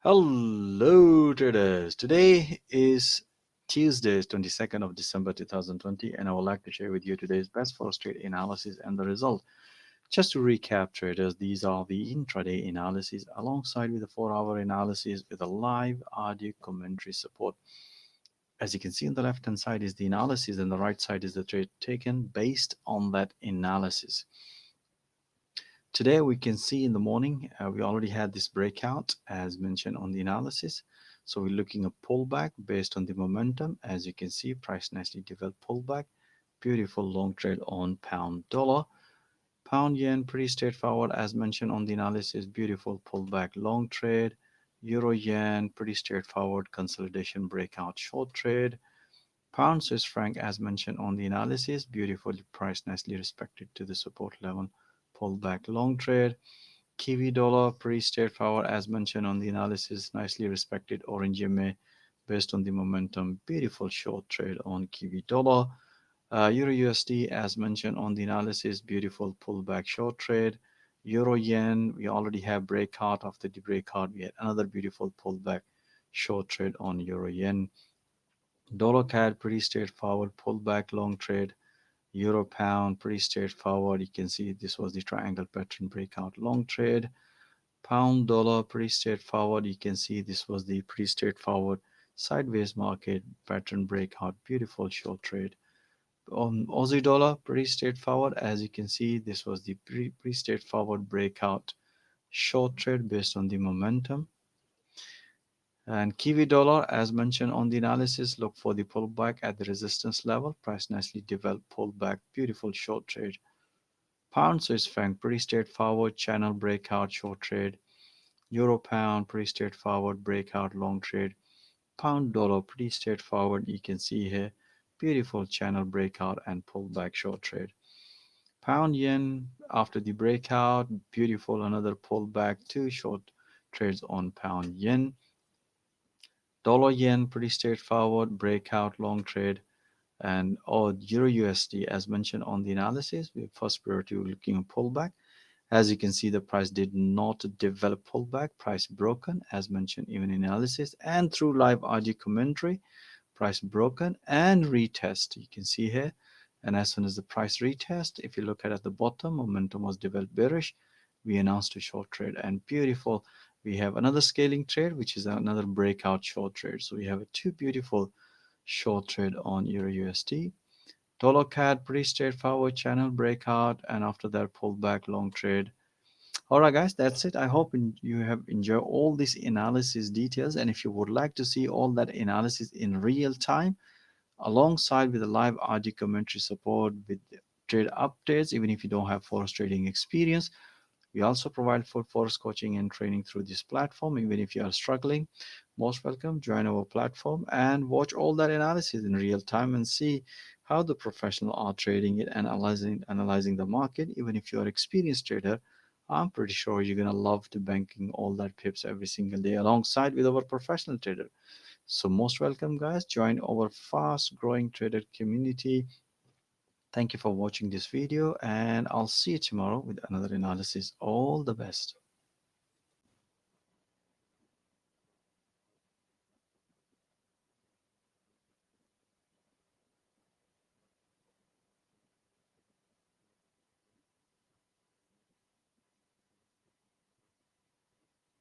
Hello traders. Today is Tuesday, 22nd of December 2020, and I would like to share with you today's best forex trade analysis and the result. Just to recap traders, these are the intraday analysis alongside with the 4-hour analysis with a live audio commentary support. As you can see on the left hand side is the analysis and the right side is the trade taken based on that analysis. Today we can see in the morning, we already had this breakout as mentioned on the analysis. So we're looking at pullback based on the momentum. As you can see, price nicely developed pullback. Beautiful long trade on pound dollar. Pound yen, pretty straightforward as mentioned on the analysis. Beautiful pullback long trade. Euro yen, pretty straightforward consolidation breakout short trade. Pound Swiss franc as mentioned on the analysis. Beautifully priced, nicely respected to the support level. Pullback long trade. Kiwi dollar, pretty straightforward as mentioned on the analysis, nicely respected orange EMA based on the momentum. Beautiful short trade on Kiwi dollar. Euro USD as mentioned on the analysis, beautiful pullback short trade. Euro yen, we already have breakout. After the breakout, we had another beautiful pullback short trade on Euro yen. Dollar CAD, pretty straightforward pullback long trade. Euro pound, pretty straightforward. You can see this was the triangle pattern breakout long trade. Pound dollar, pretty straightforward. You can see this was the pretty straightforward sideways market pattern breakout. Beautiful short trade. On Aussie dollar, pretty straightforward. As you can see, this was the pretty straightforward breakout short trade based on the momentum. And Kiwi dollar, as mentioned on the analysis, look for the pullback at the resistance level. Price nicely developed pullback. Beautiful short trade. Pound Swiss franc, pretty straightforward channel breakout short trade. Euro pound, pretty straightforward breakout long trade. Pound dollar, pretty straightforward. You can see here, beautiful channel breakout and pullback short trade. Pound yen, after the breakout, beautiful another pullback, two short trades on pound yen. Dollar yen, pretty straightforward breakout long trade. And Euro USD, as mentioned on the analysis, we first priority looking at pullback. As you can see, the price did not develop pullback, price broken, as mentioned even in analysis and through live audio commentary, price broken and retest. You can see here, and as soon as the price retest, if you look at the bottom, momentum was developed bearish. We announced a short trade and beautiful. We have another scaling trade, which is another breakout short trade. So we have a two beautiful short trade on Euro USD. Dollar CAD, pretty straightforward channel breakout, and after that pullback long trade. All right, guys, that's it. I hope you have enjoyed all these analysis details, and if you would like to see all that analysis in real time, alongside with the live audio commentary support with the trade updates, even if you don't have forex trading experience, we also provide full forex coaching and training through this platform. Even if you are struggling, most welcome. Join our platform and watch all that analysis in real time and see how the professional are trading it and analyzing the market. Even if you're an experienced trader, I'm pretty sure you're gonna love to banking all that pips every single day alongside with our professional trader. So most welcome, guys. Join our fast growing trader community. Thank you for watching this video, and I'll see you tomorrow with another analysis. All the best.